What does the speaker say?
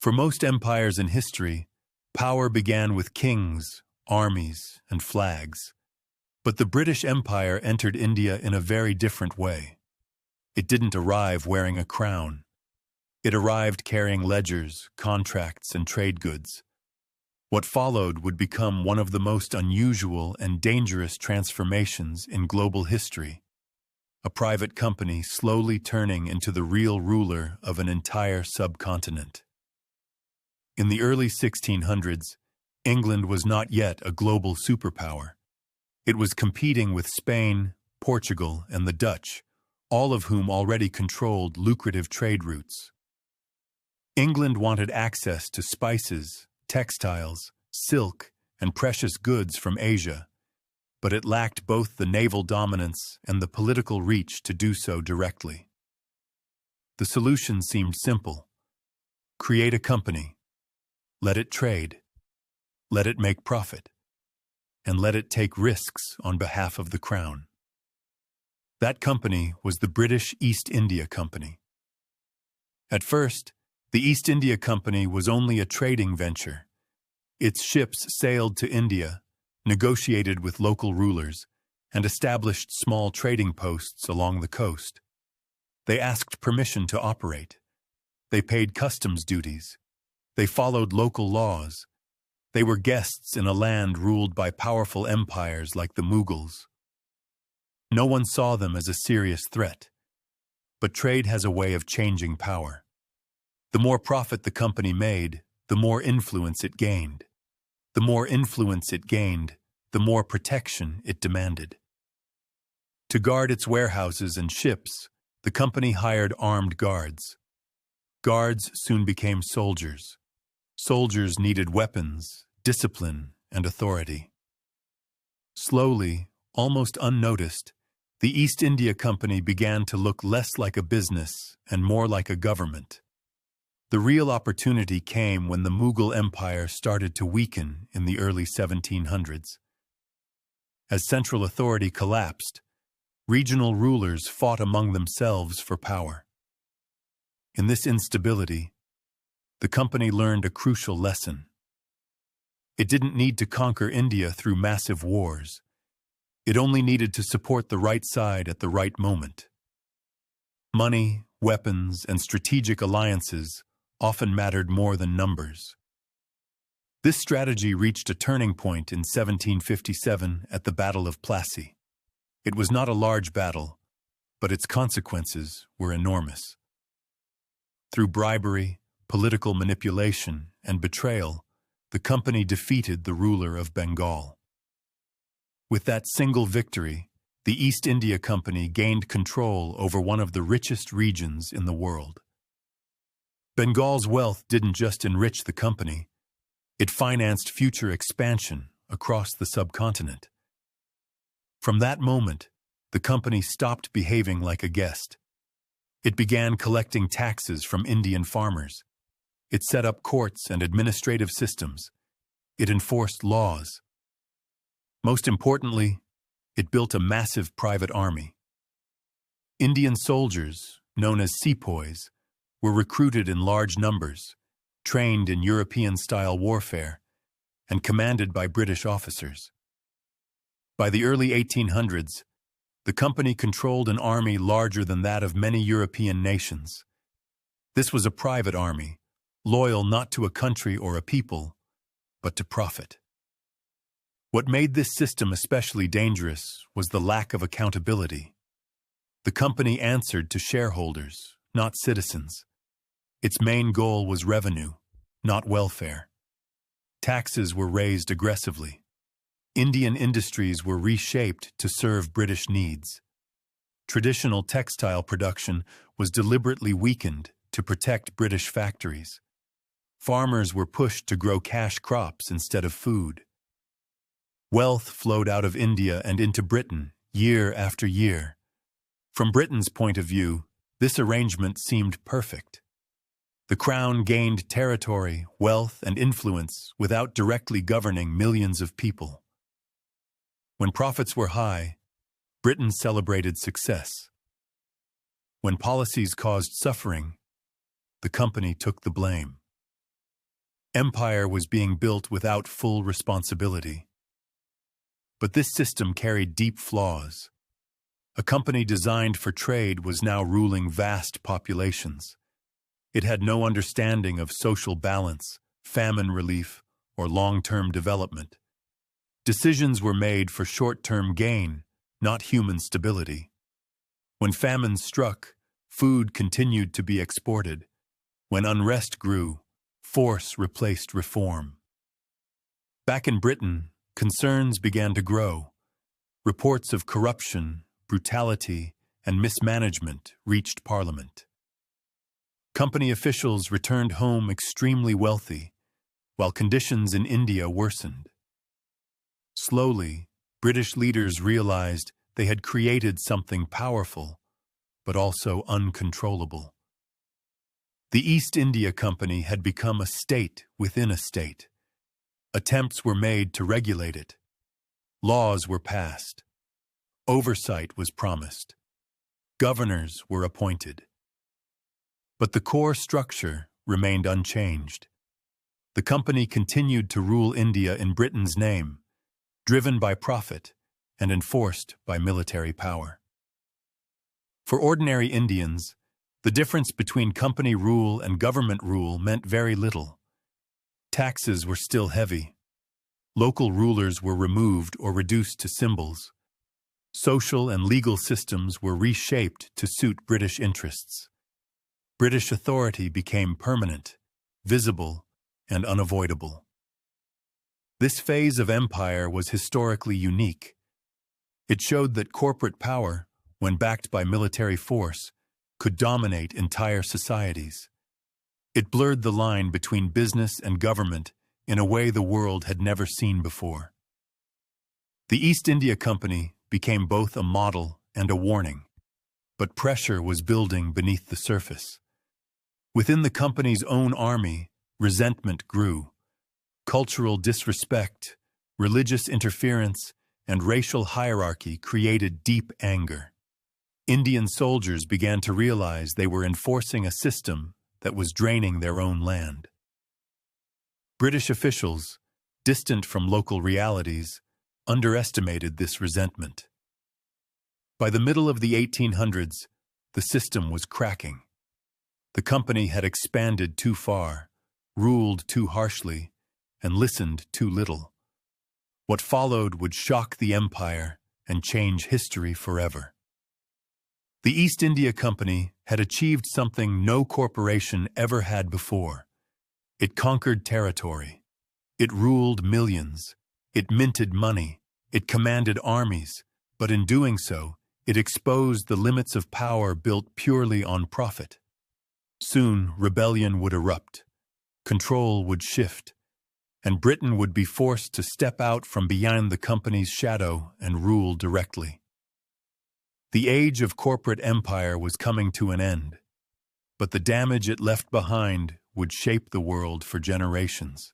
For most empires in history, power began with kings, armies, and flags. But the British Empire entered India in a very different way. It didn't arrive wearing a crown. It arrived carrying ledgers, contracts, and trade goods. What followed would become one of the most unusual and dangerous transformations in global history. A private company slowly turning into the real ruler of an entire subcontinent. In the early 1600s, England was not yet a global superpower. It was competing with Spain, Portugal, and the Dutch, all of whom already controlled lucrative trade routes. England wanted access to spices, textiles, silk, and precious goods from Asia, but it lacked both the naval dominance and the political reach to do so directly. The solution seemed simple. Create a company. Let it trade. Let it make profit. And let it take risks on behalf of the crown. That company was the British East India Company. At first, the East India Company was only a trading venture. Its ships sailed to India, negotiated with local rulers, and established small trading posts along the coast. They asked permission to operate. They paid customs duties. They followed local laws. They were guests in a land ruled by powerful empires like the Mughals. No one saw them as a serious threat. But trade has a way of changing power. The more profit the company made, the more influence it gained. The more influence it gained, the more protection it demanded. To guard its warehouses and ships, the company hired armed guards. Guards soon became soldiers. Soldiers needed weapons, discipline, and authority. Slowly, almost unnoticed, the East India Company began to look less like a business and more like a government. The real opportunity came when the Mughal Empire started to weaken in the early 1700s. As central authority collapsed, regional rulers fought among themselves for power. In this instability, the company learned a crucial lesson. It didn't need to conquer India through massive wars. It only needed to support the right side at the right moment. Money, weapons, and strategic alliances often mattered more than numbers. This strategy reached a turning point in 1757 at the Battle of Plassey. It was not a large battle, but its consequences were enormous. Through bribery, political manipulation, and betrayal, the company defeated the ruler of Bengal. With that single victory, the East India Company gained control over one of the richest regions in the world. Bengal's wealth didn't just enrich the company, it financed future expansion across the subcontinent. From that moment, the company stopped behaving like a guest. It began collecting taxes from Indian farmers. It set up courts and administrative systems. It enforced laws. Most importantly, it built a massive private army. Indian soldiers, known as sepoys, were recruited in large numbers, trained in European-style warfare, and commanded by British officers. By the early 1800s, the company controlled an army larger than that of many European nations. This was a private army, loyal not to a country or a people, but to profit. What made this system especially dangerous was the lack of accountability. The company answered to shareholders, not citizens. Its main goal was revenue, not welfare. Taxes were raised aggressively. Indian industries were reshaped to serve British needs. Traditional textile production was deliberately weakened to protect British factories. Farmers were pushed to grow cash crops instead of food. Wealth flowed out of India and into Britain year after year. From Britain's point of view, this arrangement seemed perfect. The crown gained territory, wealth, and influence without directly governing millions of people. When profits were high, Britain celebrated success. When policies caused suffering, the company took the blame. Empire was being built without full responsibility. But this system carried deep flaws. A company designed for trade was now ruling vast populations. It had no understanding of social balance, famine relief, or long-term development. Decisions were made for short-term gain, not human stability. When famine struck, food continued to be exported. When unrest grew, force replaced reform. Back in Britain, concerns began to grow. Reports of corruption, brutality, and mismanagement reached Parliament. Company officials returned home extremely wealthy, while conditions in India worsened. Slowly, British leaders realized they had created something powerful, but also uncontrollable. The East India Company had become a state within a state. Attempts were made to regulate it. Laws were passed. Oversight was promised. Governors were appointed. But the core structure remained unchanged. The company continued to rule India in Britain's name, driven by profit and enforced by military power. For ordinary Indians, the difference between company rule and government rule meant very little. Taxes were still heavy. Local rulers were removed or reduced to symbols. Social and legal systems were reshaped to suit British interests. British authority became permanent, visible, and unavoidable. This phase of empire was historically unique. It showed that corporate power, when backed by military force, could dominate entire societies. It blurred the line between business and government in a way the world had never seen before. The East India Company became both a model and a warning, but pressure was building beneath the surface. Within the company's own army, resentment grew. Cultural disrespect, religious interference, and racial hierarchy created deep anger. Indian soldiers began to realize they were enforcing a system that was draining their own land. British officials, distant from local realities, underestimated this resentment. By the middle of the 1800s, the system was cracking. The company had expanded too far, ruled too harshly, and listened too little. What followed would shock the empire and change history forever. The East India Company had achieved something no corporation ever had before. It conquered territory. It ruled millions. It minted money. It commanded armies. But in doing so, it exposed the limits of power built purely on profit. Soon, rebellion would erupt. Control would shift. And Britain would be forced to step out from behind the company's shadow and rule directly. The age of corporate empire was coming to an end, but the damage it left behind would shape the world for generations.